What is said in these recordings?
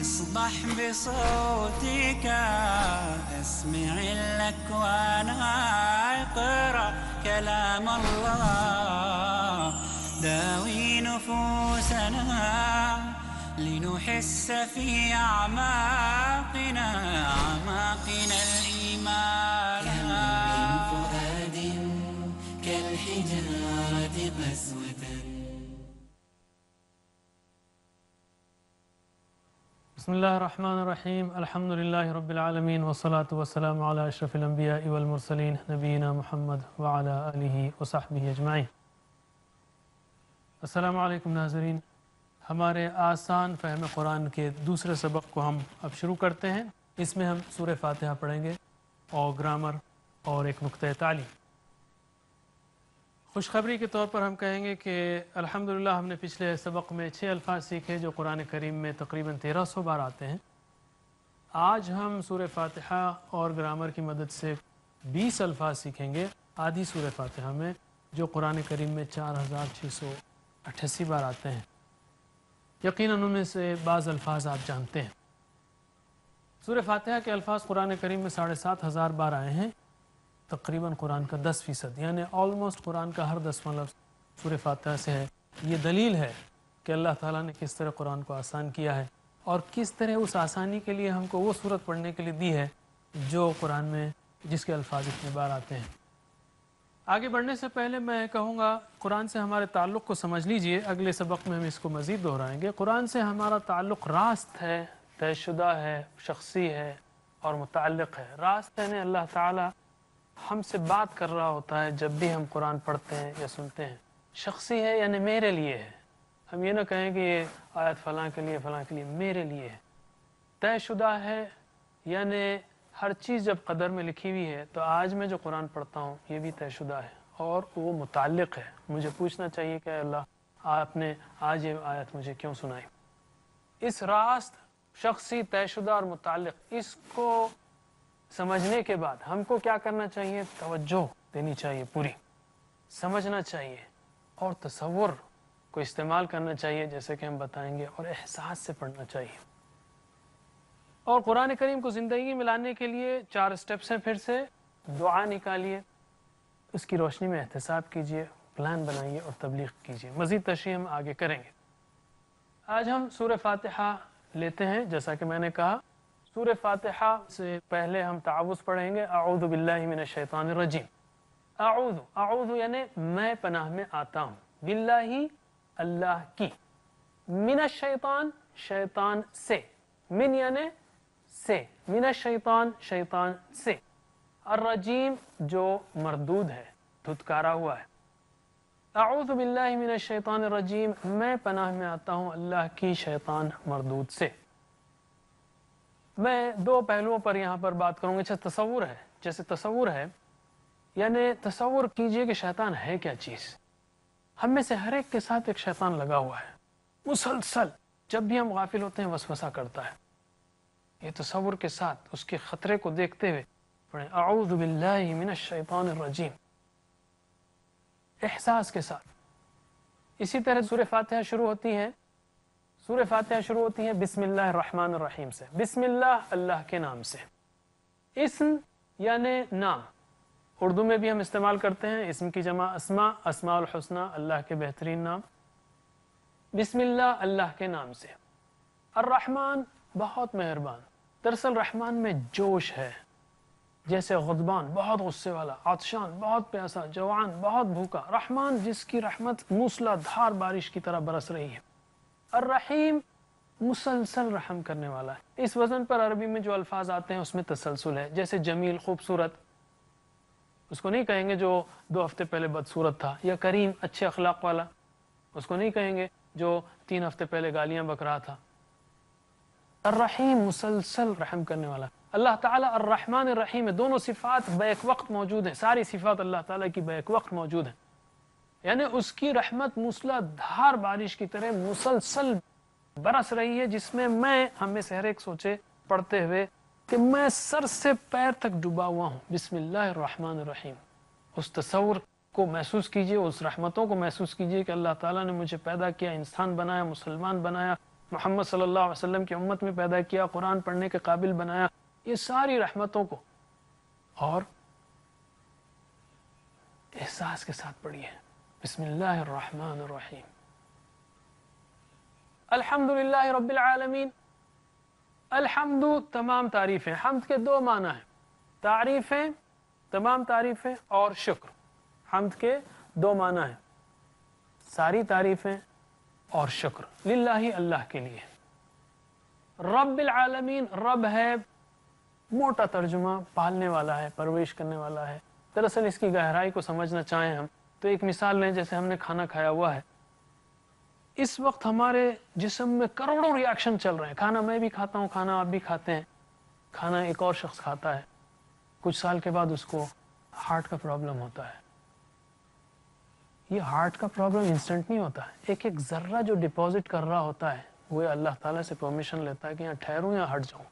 اصبح بصوتك أسمع الأكوان اقرأ كلام الله داوي نفوسنا لنحس في أعماقنا الإيمان من فؤاد كالحجارة قسوة. بسم الله الرحمن الرحيم الحمد لله رب العالمين والصلاة والسلام على أشرف الأنبياء والمرسلين نبينا محمد وعلى آله وصحبه اجمعین. السلام علیکم ناظرین. ہمارے آسان فہم قرآن کے دوسرے سبق کو ہم اب شروع کرتے ہیں. اس میں ہم سورہ فاتحہ پڑھیں گے اور گرامر اور ایک نقطۂ تعلیم. خوشخبری کے طور پر ہم کہیں گے کہ الحمدللہ ہم نے پچھلے سبق میں 6 الفاظ سیکھے جو قرآن کریم میں تقریباً 1300 بار آتے ہیں. آج ہم سورہ فاتحہ اور گرامر کی مدد سے 20 الفاظ سیکھیں گے آدھی سورہ فاتحہ میں جو قرآن کریم میں 4688 بار آتے ہیں. یقیناً ان میں سے بعض الفاظ آپ جانتے ہیں. سورہ فاتحہ کے الفاظ قرآن کریم میں 7500 بار آئے ہیں، تقریباً قرآن کا 10%، یعنی آلموسٹ قرآن کا ہر 10واں لفظ سورہ فاتحہ سے ہے. یہ دلیل ہے کہ اللہ تعالیٰ نے کس طرح قرآن کو آسان کیا ہے اور کس طرح اس آسانی کے لیے ہم کو وہ صورت پڑھنے کے لیے دی ہے جو قرآن میں جس کے الفاظ اتنے بار آتے ہیں. آگے بڑھنے سے پہلے میں کہوں گا قرآن سے ہمارے تعلق کو سمجھ لیجئے. اگلے سبق میں ہم اس کو مزید دہرائیں گے. قرآن سے ہمارا تعلق راست ہے، طے شدہ ہے، شخصی ہے اور متعلق ہے. راست یعنی اللہ تعالیٰ ہم سے بات کر رہا ہوتا ہے جب بھی ہم قرآن پڑھتے ہیں یا سنتے ہیں. شخصی ہے یعنی میرے لیے ہے. ہم یہ نہ کہیں کہ یہ آیت فلاں کے لیے فلاں کے لیے، میرے لیے ہے. طے شدہ ہے یعنی ہر چیز جب قدر میں لکھی ہوئی ہے تو آج میں جو قرآن پڑھتا ہوں یہ بھی طے شدہ ہے اور وہ متعلق ہے. مجھے پوچھنا چاہیے کہ اللہ آپ نے آج یہ آیت مجھے کیوں سنائی. اس راست، شخصی، طے شدہ اور متعلق اس کو سمجھنے کے بعد ہم کو کیا کرنا چاہیے؟ توجہ دینی چاہیے، پوری سمجھنا چاہیے اور تصور کو استعمال کرنا چاہیے جیسے کہ ہم بتائیں گے، اور احساس سے پڑھنا چاہیے. اور قرآن کریم کو زندگی میں لانے کے لیے 4 سٹیپس ہیں. پھر سے دعا نکالیے، اس کی روشنی میں احتساب کیجیے، پلان بنائیے اور تبلیغ کیجیے. مزید تشریح ہم آگے کریں گے. آج ہم سورہ فاتحہ لیتے ہیں. جیسا کہ میں نے کہا سورہ فاتحہ سے پہلے ہم تعوذ پڑھیں گے. اعوذ باللہ من الشیطان الرجیم. اعوذ یعنی میں پناہ میں آتا ہوں، باللہ اللہ کی، من الشیطان شیطان سے، من یعنی سے، من الشیطان شیطان سے، الرجیم جو مردود ہے، دھتکارا ہوا ہے. اعوذ باللہ من الشیطان الرجیم، میں پناہ میں آتا ہوں اللہ کی شیطان مردود سے. میں 2 پہلوؤں پر یہاں پر بات کروں گا. تصور ہے، جیسے تصور ہے یعنی تصور کیجئے کہ شیطان ہے کیا چیز. ہم میں سے ہر ایک کے ساتھ ایک شیطان لگا ہوا ہے، مسلسل جب بھی ہم غافل ہوتے ہیں وسوسہ کرتا ہے. یہ تصور کے ساتھ اس کے خطرے کو دیکھتے ہوئے پڑھیں اعوذ باللہ من الشیطان الرجیم، احساس کے ساتھ. اسی طرح سورہ فاتحہ شروع ہوتی ہے. سورہ فاتحہ شروع ہوتی ہے بسم اللہ الرحمن الرحیم سے. بسم اللہ، اللہ کے نام سے. اسم یعنی نام، اردو میں بھی ہم استعمال کرتے ہیں. اسم کی جمع اسماء، اسماء الحسنہ، اللہ کے بہترین نام. بسم اللہ، اللہ کے نام سے. الرحمن بہت مہربان. دراصل رحمان میں جوش ہے، جیسے غضبان بہت غصے والا، عطشان بہت پیاسا، جوان بہت بھوکا. رحمان جس کی رحمت موسلا دھار بارش کی طرح برس رہی ہے. الرحیم مسلسل رحم کرنے والا ہے. اس وزن پر عربی میں جو الفاظ آتے ہیں اس میں تسلسل ہے. جیسے جمیل خوبصورت، اس کو نہیں کہیں گے جو 2 ہفتے پہلے بدصورت تھا. یا کریم اچھے اخلاق والا، اس کو نہیں کہیں گے جو 3 ہفتے پہلے گالیاں بک رہا تھا. الرحیم مسلسل رحم کرنے والا. اللہ تعالیٰ الرحمن الرحیم ہے. دونوں صفات بیک وقت موجود ہیں. ساری صفات اللہ تعالیٰ کی بیک وقت موجود ہیں، یعنی اس کی رحمت موسلا دھار بارش کی طرح مسلسل برس رہی ہے، جس میں ہم میں سے ہر ایک سوچے پڑھتے ہوئے کہ میں سر سے پیر تک ڈوبا ہوا ہوں. بسم اللہ الرحمن الرحیم. اس تصور کو محسوس کیجئے، اس رحمتوں کو محسوس کیجئے کہ اللہ تعالیٰ نے مجھے پیدا کیا، انسان بنایا، مسلمان بنایا، محمد صلی اللہ علیہ وسلم کی امت میں پیدا کیا، قرآن پڑھنے کے قابل بنایا، یہ ساری رحمتوں کو اور احساس کے ساتھ پڑھیے. بسم اللہ الرحمن الرحیم. الحمدللہ رب العالمین. الحمد تمام تعریفیں، حمد کے دو معنی ہیں، تعریفیں، تمام تعریفیں، اور شکر. حمد کے دو معنی ہیں، ساری تعریفیں اور شکر. للہ اللہ کے لیے. رب العالمین، رب ہے موٹا ترجمہ، پالنے والا ہے، پرورش کرنے والا ہے. دراصل اس کی گہرائی کو سمجھنا چاہیں ہم تو ایک مثال لیں. جیسے ہم نے کھانا کھایا ہوا ہے، اس وقت ہمارے جسم میں کروڑوں ری ایکشن چل رہے ہیں. کھانا میں بھی کھاتا ہوں، کھانا آپ بھی کھاتے ہیں، کھانا ایک اور شخص کھاتا ہے. کچھ سال کے بعد اس کو ہارٹ کا پرابلم ہوتا ہے. یہ ہارٹ کا پرابلم انسٹنٹ نہیں ہوتا ہے. ایک ایک ذرہ جو ڈپازٹ کر رہا ہوتا ہے وہ اللہ تعالیٰ سے پرمیشن لیتا ہے کہ یہاں ٹھہروں یا ہٹ جاؤں.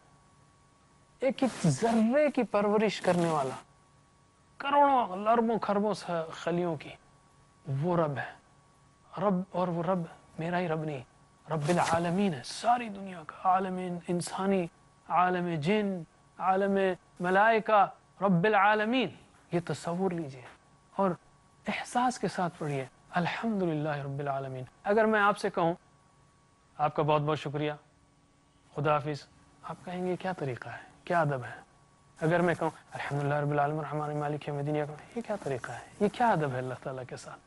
ایک ایک ذرے کی پرورش کرنے والا، کروڑوں لربوں خربوں خلیوں کی، وہ رب ہے. رب، اور وہ رب میرا ہی رب نہیں، رب العالمین ہے، ساری دنیا کا. عالم انسانی، عالم جن، عالم ملائکہ، رب العالمین. یہ تصور لیجئے اور احساس کے ساتھ پڑھیے الحمدللہ رب العالمین. اگر میں آپ سے کہوں آپ کا بہت بہت شکریہ، خدا حافظ، آپ کہیں گے کیا طریقہ ہے، کیا ادب ہے. اگر میں کہوں الحمدللہ رب العالمین الرحمن مالک یوم الدین، یہ کیا طریقہ ہے، یہ کیا ادب ہے اللہ تعالیٰ کے ساتھ.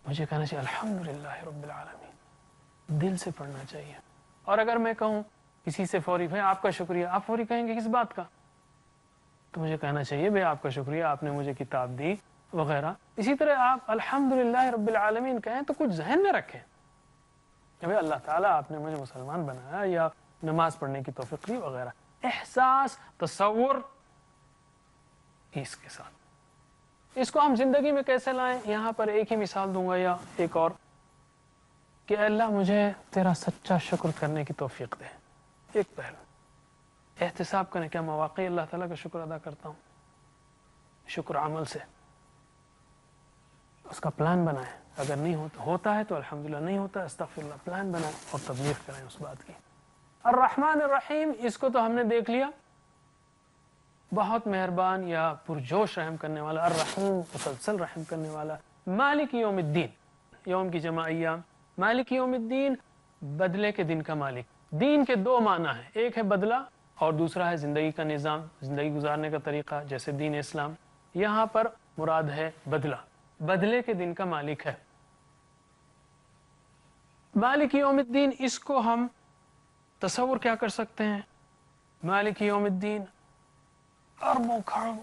مجھے کہنا چاہیے الحمدللہ رب العالمین، دل سے پڑھنا چاہیے. اور اگر میں کہوں کسی سے فوری، بھائی آپ کا شکریہ، آپ فوری کہیں گے کس بات کا، تو مجھے کہنا چاہیے بھائی آپ کا شکریہ، آپ نے مجھے کتاب دی وغیرہ. اسی طرح آپ الحمدللہ رب العالمین کہیں تو کچھ ذہن میں رکھیں کہ بھائی اللہ تعالیٰ آپ نے مجھے مسلمان بنایا یا نماز پڑھنے کی توفیق دی وغیرہ. احساس، تصور اس کے ساتھ. اس کو ہم زندگی میں کیسے لائیں؟ یہاں پر ایک ہی مثال دوں گا یا ایک اور، کہ اللہ مجھے تیرا سچا شکر کرنے کی توفیق دے. ایک پہلو احتساب کرنے، کیا میں واقعی اللہ تعالیٰ کا شکر ادا کرتا ہوں. شکر عمل سے، اس کا پلان بنائیں. اگر نہیں ہوتا ہے تو الحمدللہ، نہیں ہوتا استغفراللہ، پلان بنائیں اور تبلیغ کریں اس بات کی. الرحمن الرحیم، اس کو تو ہم نے دیکھ لیا، بہت مہربان یا پرجوش رحم کرنے والا. الرحیم، مسلسل رحم کرنے والا. مالک یوم الدین، یوم کی جمع ایام. مالک یوم الدین، بدلے کے دن کا مالک. دین کے دو معنی ہیں، ایک ہے بدلہ اور دوسرا ہے زندگی کا نظام، زندگی گزارنے کا طریقہ، جیسے دین اسلام. یہاں پر مراد ہے بدلہ، بدلے کے دن کا مالک ہے. مالک یوم الدین، اس کو ہم تصور کیا کر سکتے ہیں؟ مالک یوم الدین، اربوں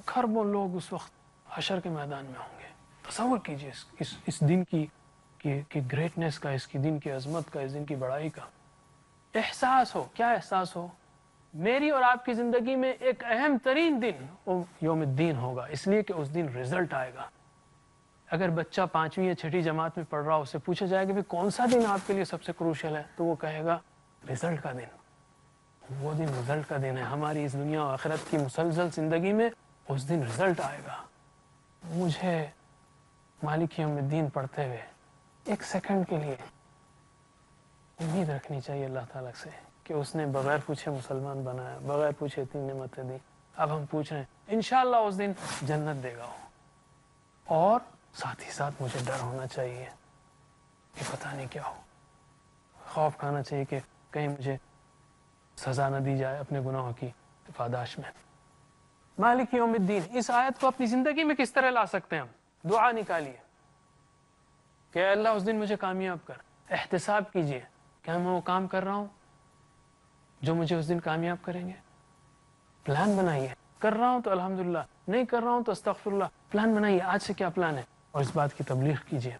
خربوں لوگ اس وقت حشر کے میدان میں ہوں گے. تصور کیجئے اس دن کی گریٹنس کا، اس کی دن کی عظمت کا، اس دن کی بڑائی کا. احساس ہو، کیا احساس ہو؟ میری اور آپ کی زندگی میں ایک اہم ترین دن یوم الدین ہوگا، اس لیے کہ اس دن رزلٹ آئے گا. اگر بچہ 5ویں یا 6ٹھی جماعت میں پڑھ رہا ہو، اس سے پوچھا جائے کہ کون سا دن آپ کے لیے سب سے کروشل ہے، تو وہ کہے گا رزلٹ کا دن. وہ دن رزلٹ کا دن ہے. ہماری اس دنیا و آخرت کی مسلسل زندگی میں اس دن رزلٹ آئے گا. مجھے مالک یوم الدین پڑھتے ہوئے ایک سیکنڈ کے لیے امید رکھنی چاہیے اللہ تعالیٰ سے کہ اس نے بغیر پوچھے مسلمان بنایا، بغیر پوچھے 3 نعمتیں دی. اب ہم پوچھ رہے ہیں انشاءاللہ اس دن جنت دے گا. اور ساتھ ہی ساتھ مجھے ڈر ہونا چاہیے کہ پتہ نہیں کیا ہو. خوف کھانا چاہیے کہ کہیں مجھے سزا نہ دی جائے اپنے گناہوں کی پاداش میں. مالک یوم الدین، اس آیت کو اپنی زندگی میں کس طرح لا سکتے ہیں ہم؟ دعا نکالیے کہ اللہ اس دن مجھے کامیاب کر. احتساب کیجئے کہ میں وہ کام کر رہا ہوں جو مجھے اس دن کامیاب کریں گے. پلان بنائیے، کر رہا ہوں تو الحمدللہ، نہیں کر رہا ہوں تو استغفراللہ. پلان بنائیے آج سے کیا پلان ہے اور اس بات کی تبلیغ کیجئے.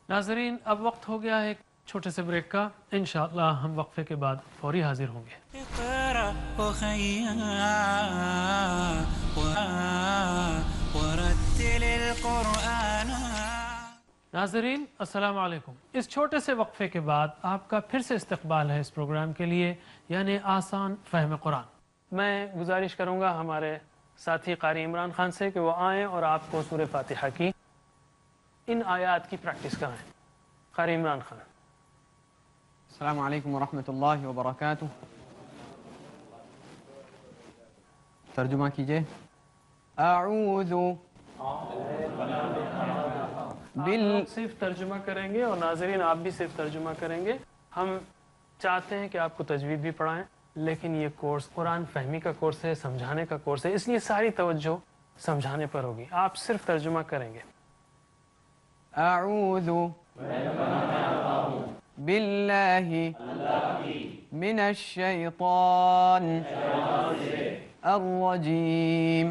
ناظرین، اب وقت ہو گیا ہے ایک چھوٹے سے بریک کا. انشاءاللہ ہم وقفے کے بعد فوری حاضر ہوں گے. اقرأ أخيا ورتل القرآن. ناظرین السلام علیکم. اس چھوٹے سے وقفے کے بعد آپ کا پھر سے استقبال ہے اس پروگرام کے لیے، یعنی آسان فہم قرآن. میں گزارش کروں گا ہمارے ساتھی قاری عمران خان سے کہ وہ آئیں اور آپ کو سورہ فاتحہ کی ان آیات کی پریکٹس کرائیں. قاری عمران خان. السلام علیکم ورحمۃ اللہ وبرکاتہ. ترجمہ کیجئے. اعوذ صرف ترجمہ کریں گے اور ناظرین آپ بھی صرف ترجمہ کریں گے. ہم چاہتے ہیں کہ آپ کو تجوید بھی پڑھائیں، لیکن یہ کورس قرآن فہمی کا کورس ہے، سمجھانے کا کورس ہے، اس لیے ساری توجہ سمجھانے پر ہوگی. آپ صرف ترجمہ کریں گے. اعوذ باللہ من الشیطان الرجیم.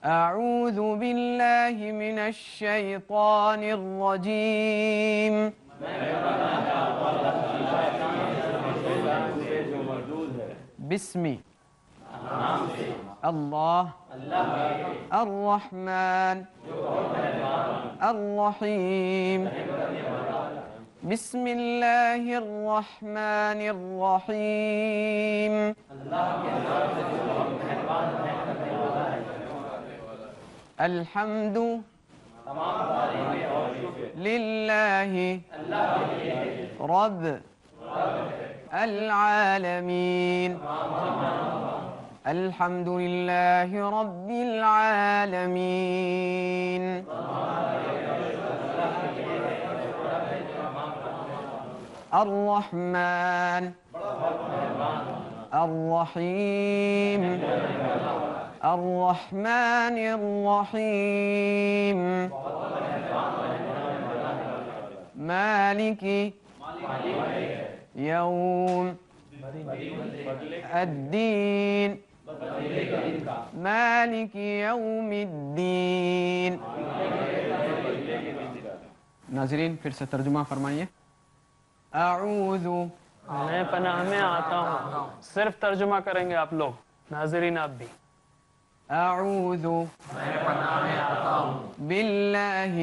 اعوذ باللہ من الشیطان الرجیم. بسم اللہ الرحمن الرحیم. بسم اللہ الرحمن الرحیم. الحمد للہ رب العالمین. الحمد للہ رب العالمین. الرحمن الرحیم. الرحمن الرحیم. مالک یوم الدین. مالک یوم الدین. ناظرین پھر سے ترجمہ فرمائیے. اعوذ میں پناہ میں آتا ہوں. صرف ترجمہ کریں گے آپ لوگ، ناظرین آپ بھی. اعوذ باللہ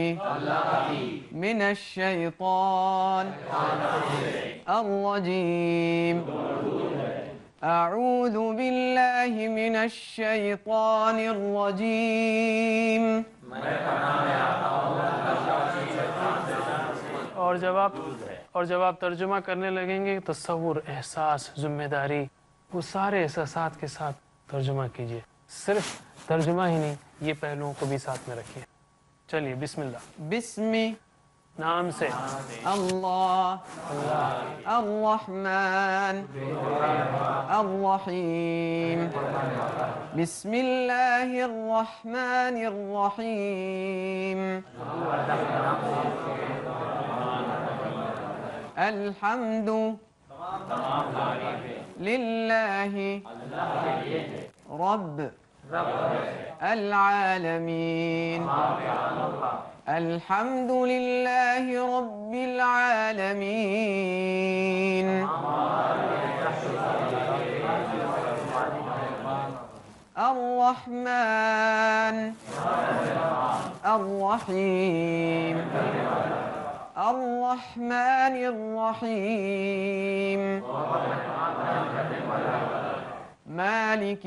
من الشیطان الرجیم. اعوذ باللہ من الشیطان الرجیم. اور جب آپ ترجمہ کرنے لگیں گے تصور، احساس، ذمہ داری، وہ سارے احساسات کے ساتھ ترجمہ کیجیے. صرف ترجمہ ہی نہیں، یہ پہلوؤں کو بھی ساتھ میں رکھیے. چلیے بسم اللہ. بسم نام سے اللہ الرحمن الرحیم. بسم اللہ الرحمن الرحیم. الحمد للہ رب العالمین. الحمد للہ رب العالمین. الرحمن الرحیم. الرحمن الرحیم. مالک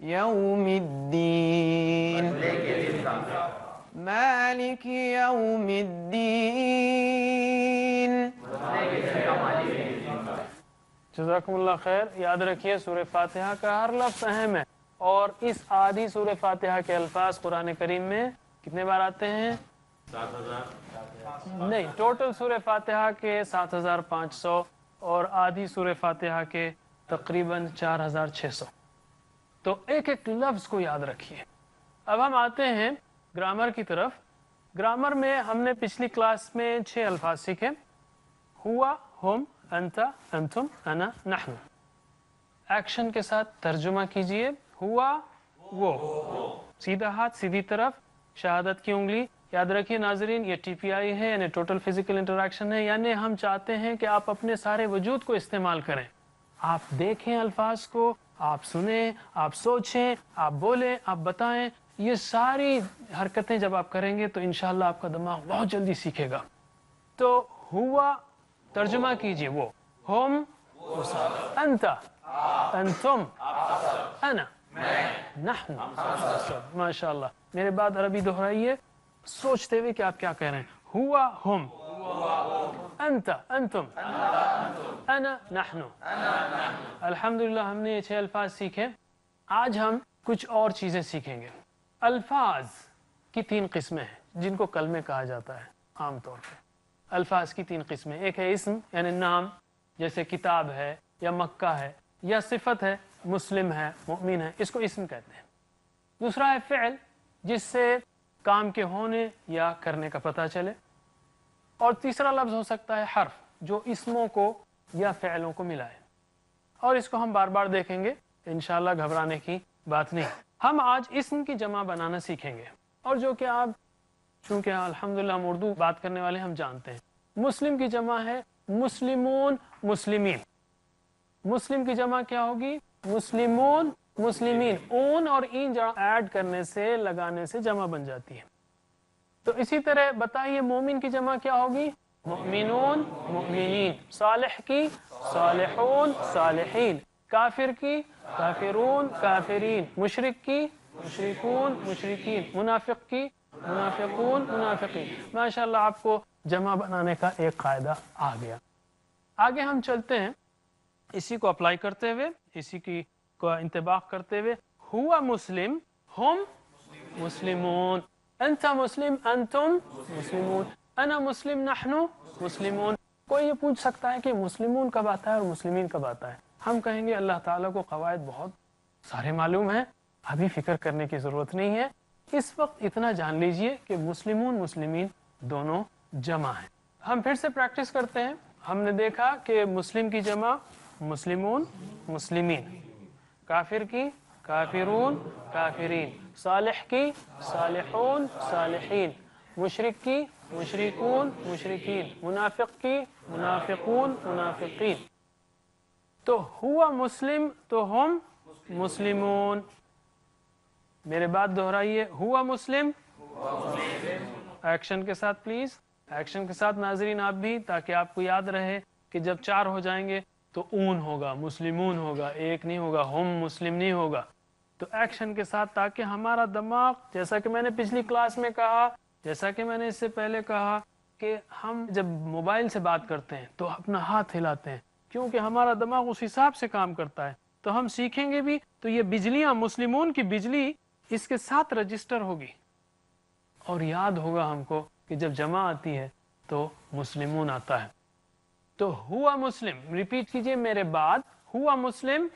یوم الدین. مالک یوم الدین. جزاکم اللہ خیر. یاد رکھیے سورہ فاتحہ کا ہر لفظ اہم ہے، اور اس آدھی سورہ فاتحہ کے الفاظ قرآن کریم میں کتنے بار آتے ہیں؟ 7000 نہیں، ٹوٹل سورہ فاتحہ کے 7500 اور آدھی سورہ فاتحہ کے تقریباً 4600. تو ایک ایک لفظ کو یاد رکھیے. اب ہم آتے ہیں گرامر کی طرف. گرامر میں ہم نے پچھلی کلاس میں 6 الفاظ سیکھے. ہوا، ہم، انت، انتم، انا، نحن. ایکشن کے ساتھ ترجمہ کیجئے. ہوا وہ، سیدھا ہاتھ سیدھی طرف، شہادت کی انگلی. یاد رکھیے ناظرین یہ ٹی پی آئی ہے، یعنی ٹوٹل فزیکل انٹریکشن ہے، یعنی ہم چاہتے ہیں کہ آپ اپنے سارے وجود کو استعمال کریں. آپ دیکھیں الفاظ کو، آپ سنیں، آپ سوچیں، آپ بولیں، آپ بتائیں. یہ ساری حرکتیں جب آپ کریں گے تو انشاءاللہ آپ کا دماغ بہت جلدی سیکھے گا. تو ہوا ترجمہ کیجئے. وہ، ہم، انت، انتم، انا، نحن. ماشاءاللہ. میرے بعد عربی دہرائیے سوچتے ہوئے کہ آپ کیا کہہ رہے ہیں. ہوا ہم، انت انتم انا نحن. الحمدللہ ہم نے یہ 6 الفاظ سیکھے. آج ہم کچھ اور چیزیں سیکھیں گے. الفاظ کی 3 قسمیں ہیں جن کو کلمے کہا جاتا ہے عام طور پہ. الفاظ کی 3 قسمیں. ایک ہے اسم یعنی نام، جیسے کتاب ہے یا مکہ ہے، یا صفت ہے مسلم ہے مؤمن ہے، اس کو اسم کہتے ہیں. دوسرا ہے فعل، جس سے کام کے ہونے یا کرنے کا پتہ چلے. اور تیسرا لفظ ہو سکتا ہے حرف، جو اسموں کو یا فعلوں کو ملائے. اور اس کو ہم بار بار دیکھیں گے، انشاءاللہ گھبرانے کی بات نہیں. ہم آج اسم کی جمع بنانا سیکھیں گے، اور جو کہ آپ چونکہ الحمدللہ ہم اردو بات کرنے والے ہم جانتے ہیں. مسلم کی جمع ہے مسلمون مسلمین. مسلم کی جمع کیا ہوگی؟ مسلمون مسلمین. اون اور این ایڈ کرنے سے، لگانے سے جمع بن جاتی ہے. تو اسی طرح بتائیے مومن کی جمع کیا ہوگی؟ مؤمنون مؤمنین. صالح کی صالحون صالحین. کافر کی کافرون کافرین. مشرک کی مشرکون مشرکین. منافق کی منافقون منافقین. ماشاءاللہ آپ کو جمع بنانے کا ایک قاعدہ آ گیا. آگے ہم چلتے ہیں اسی کو اپلائی کرتے ہوئے، اسی کی کو انطباق کرتے ہوئے. ہوا مسلم ہم مسلمون. انت مسلم انتم مسلمون. انا مسلم نحن مسلمون. کوئی یہ پوچھ سکتا ہے کہ مسلمون کب آتا ہے اور مسلمین کب آتا ہے؟ ہم کہیں گے اللہ تعالیٰ کو قواعد بہت سارے معلوم ہیں، ابھی فکر کرنے کی ضرورت نہیں ہے. اس وقت اتنا جان لیجئے کہ مسلمون مسلمین دونوں جمع ہیں. ہم پھر سے پریکٹس کرتے ہیں. ہم نے دیکھا کہ مسلم کی جمع مسلمون مسلمین، کافر کی کافرون کافرین، صالح کی صالحون صالحین، مشرک کی مشرکون مشرکین، منافق کی منافقون منافقین. تو ہوا مسلم تو ہم مسلمون. میرے بات دہرائیے. ہوا مسلم، ایکشن کے ساتھ پلیز، ایکشن کے ساتھ ناظرین آپ بھی، تاکہ آپ کو یاد رہے کہ جب 4 ہو جائیں گے تو اون ہوگا، مسلمون ہوگا، ایک نہیں ہوگا، ہم مسلم نہیں ہوگا. تو ایکشن کے ساتھ، تاکہ ہمارا دماغ، جیسا کہ میں نے پچھلی کلاس میں کہا، جیسا کہ میں نے اس سے پہلے کہا، کہ ہم جب موبائل سے بات کرتے ہیں تو اپنا ہاتھ ہلاتے ہیں، کیونکہ ہمارا دماغ اس حساب سے کام کرتا ہے. تو ہم سیکھیں گے بھی تو یہ بجلیاں، مسلمون کی بجلی اس کے ساتھ رجسٹر ہوگی، اور یاد ہوگا ہم کو کہ جب جمع آتی ہے تو مسلمون آتا ہے. تو ہوا مسلم، ریپیٹ کیجئے میرے بعد. ہوا مسلم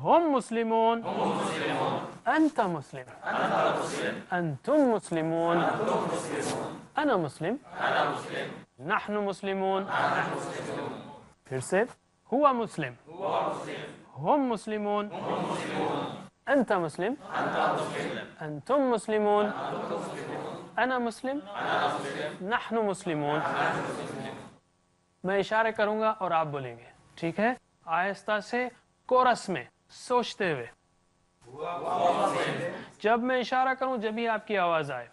ہم مسلمون انت مسلم انتم مسلمون انا مسلم نحن مسلمون. پھر سے. ہوا مسلم ہم مسلمون انت مسلم انتم مسلمون انا مسلم نحن مسلمون. میں اشارے کروں گا اور آپ بولیں گے، ٹھیک ہے؟ آہستہ سے کورس میں سوچتے ہوئے. جب میں اشارہ کروں جب ہی آپ کی آواز آئے.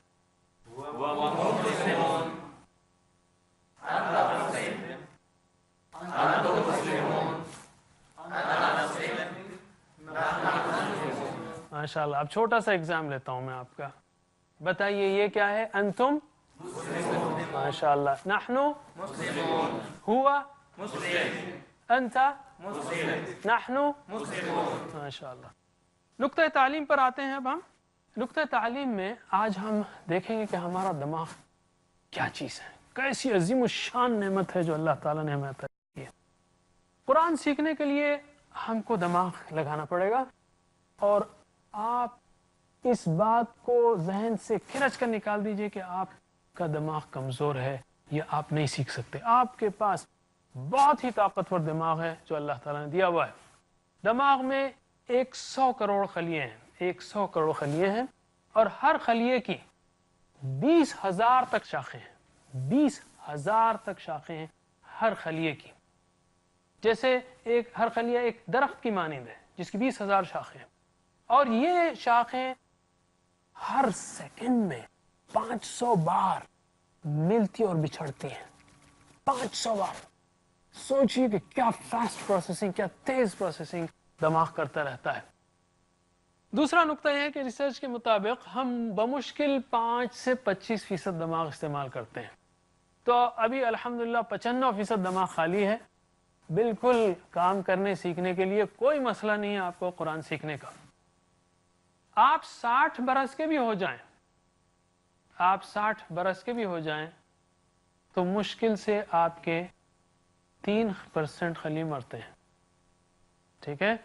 ماشاء اللہ. اب چھوٹا سا ایگزام لیتا ہوں میں آپ کا. بتائیے یہ کیا ہے؟ انتم ماشاء اللہ. نحنو ہوا انت نحنو ماشاء اللہ. نقطۂ تعلیم پر آتے ہیں. اب ہم نقطۂ تعلیم میں آج ہم دیکھیں گے کہ ہمارا دماغ کیا چیز ہے، کیسی عظیم الشان نعمت ہے جو اللہ تعالیٰ نے ہمیں عطا کی ہے. قرآن سیکھنے کے لیے ہم کو دماغ لگانا پڑے گا، اور آپ اس بات کو ذہن سے کھرچ کر نکال دیجئے کہ آپ کا دماغ کمزور ہے یا آپ نہیں سیکھ سکتے. آپ کے پاس بہت ہی طاقتور دماغ ہے جو اللہ تعالیٰ نے دیا ہوا ہے. دماغ میں 100 کروڑ خلیے ہیں، 100 کروڑ خلیے ہیں، اور ہر خلیے کی 20,000 تک شاخیں ہیں. 20,000 تک شاخیں ہیں ہر خلیے کی. جیسے ہر خلیہ ایک درخت کی مانند ہے جس کی 20,000 شاخیں ہیں، اور یہ شاخیں ہر سیکنڈ میں 500 بار ملتی اور بچھڑتی ہیں. 500 بار. سوچئے کہ کیا فاسٹ پروسیسنگ، کیا تیز پروسیسنگ دماغ کرتا رہتا ہے. دوسرا نقطہ یہ ہے کہ ریسرچ کے مطابق ہم بمشکل 5 سے 25% دماغ استعمال کرتے ہیں. تو ابھی الحمدللہ 95% دماغ خالی ہے، بالکل کام کرنے سیکھنے کے لیے کوئی مسئلہ نہیں ہے آپ کو قرآن سیکھنے کا۔ آپ 60 برس کے بھی ہو جائیں، آپ 60 برس کے بھی ہو جائیں تو مشکل سے آپ کے 3% خلی مرتے ہیں، ٹھیک ہے؟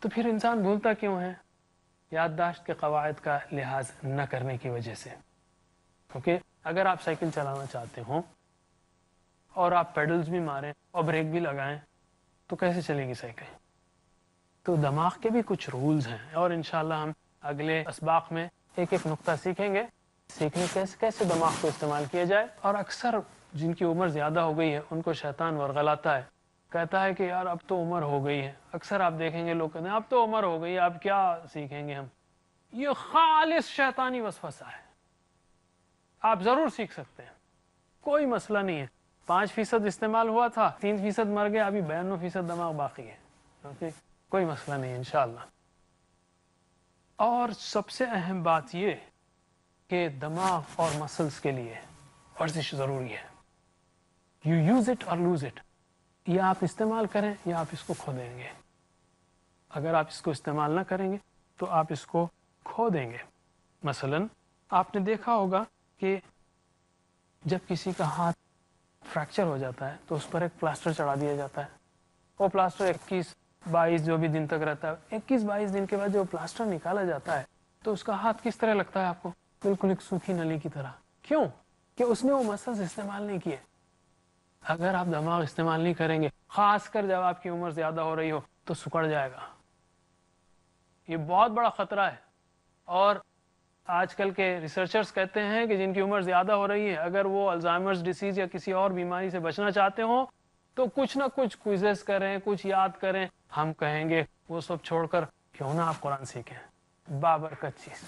تو پھر انسان بھولتا کیوں ہے؟ یادداشت کے قواعد کا لحاظ نہ کرنے کی وجہ سے۔ کیونکہ اگر آپ سائیکل چلانا چاہتے ہوں اور آپ پیڈلز بھی ماریں اور بریک بھی لگائیں تو کیسے چلے گی سائیکل؟ تو دماغ کے بھی کچھ رولز ہیں، اور انشاءاللہ ہم اگلے اسباق میں ایک ایک نقطہ سیکھیں گے، سیکھنے کیسے دماغ کو استعمال کیا جائے۔ اور اکثر جن کی عمر زیادہ ہو گئی ہے ان کو شیطان ورغلاتا ہے، کہتا ہے کہ یار اب تو عمر ہو گئی ہے۔ اکثر آپ دیکھیں گے لوگ کہتے ہیں اب تو عمر ہو گئی ہے، اب کیا سیکھیں گے ہم۔ یہ خالص شیطانی وسوسہ ہے، آپ ضرور سیکھ سکتے ہیں، کوئی مسئلہ نہیں ہے۔ 5% استعمال ہوا تھا، 3% مر گیا، ابھی 92% دماغ باقی ہے، اوکے، کوئی مسئلہ نہیں ہے انشاءاللہ۔ اور سب سے اہم بات یہ کہ دماغ اور مسلز کے لیے ورزش ضروری ہے۔ یو یوز اٹ اور لوز اٹ، یا آپ استعمال کریں یا آپ اس کو کھو دیں گے۔ اگر آپ اس کو استعمال نہ کریں گے تو آپ اس کو کھو دیں گے۔ مثلا آپ نے دیکھا ہوگا کہ جب کسی کا ہاتھ فریکچر ہو جاتا ہے تو اس پر ایک پلاسٹر چڑھا دیا جاتا ہے، وہ پلاسٹر 21-22 جو بھی دن تک رہتا ہے، 21-22 دن کے بعد جو پلاسٹر نکالا جاتا ہے تو اس کا ہاتھ کس طرح لگتا ہے آپ کو؟ بالکل ایک سوکھی نلی کی طرح۔ کیوں؟ کہ اس نے وہ مسلز استعمال نہیں کیے۔ اگر آپ دماغ استعمال نہیں کریں گے، خاص کر جب آپ کی عمر زیادہ ہو رہی ہو، تو سکڑ جائے گا۔ یہ بہت بڑا خطرہ ہے، اور آج کل کے ریسرچرز کہتے ہیں کہ جن کی عمر زیادہ ہو رہی ہے اگر وہ الزائمرز ڈیسیز یا کسی اور بیماری سے بچنا چاہتے ہوں تو کچھ نہ کچھ کوئزز کریں، کچھ یاد کریں۔ ہم کہیں گے وہ سب چھوڑ کر کیوں نہ آپ قرآن سیکھیں، بابرکت چیز،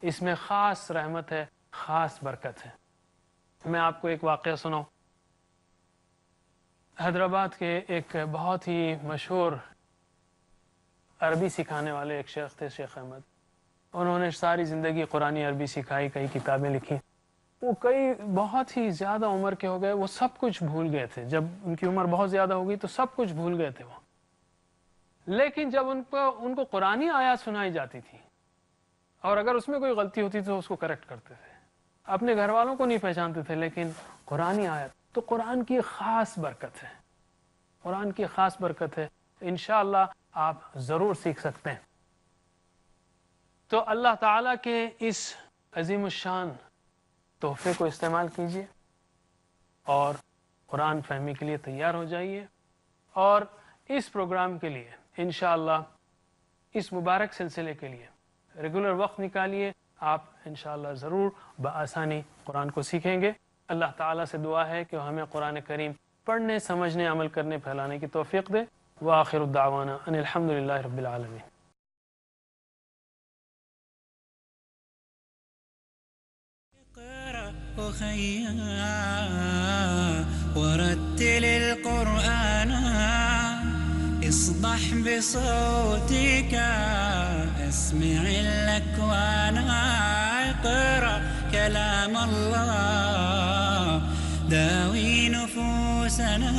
اس میں خاص رحمت ہے، خاص برکت ہے۔ میں آپ کو ایک واقعہ سناؤں۔ حیدرآباد کے ایک بہت ہی مشہور عربی سکھانے والے ایک شیخ تھے، شیخ احمد۔ انہوں نے ساری زندگی قرآنی عربی سکھائی، کئی کتابیں لکھی۔ وہ بہت ہی زیادہ عمر کے ہو گئے، وہ سب کچھ بھول گئے تھے۔ جب ان کی عمر بہت زیادہ ہو گئی تو سب کچھ بھول گئے تھے وہ۔ لیکن جب ان کو قرآنی آیات سنائی جاتی تھی اور اگر اس میں کوئی غلطی ہوتی تو اس کو کریکٹ کرتے تھے۔ اپنے گھر والوں کو نہیں پہچانتے تھے، لیکن قرآنی آیت تو قرآن کی خاص برکت ہے، قرآن کی خاص برکت ہے۔ انشاءاللہ آپ ضرور سیکھ سکتے ہیں۔ تو اللہ تعالیٰ کے اس عظیم الشان تحفے کو استعمال کیجیے اور قرآن فہمی کے لیے تیار ہو جائیے، اور اس پروگرام کے لیے انشاءاللہ اس مبارک سلسلے کے لیے ریگولر وقت نکالیے۔ آپ انشاءاللہ ضرور بآسانی قرآن کو سیکھیں گے۔ اللہ تعالیٰ سے دعا ہے کہ ہمیں قرآن کریم پڑھنے، سمجھنے، عمل کرنے، پھیلانے کی توفیق دے۔ وآخر الدعوانا ان الحمدللہ رب العالمین۔ أخيا ورتل القرآن اصدح بصوتك اسمع الأكوان اقرأ كلام الله داوي نفوسنا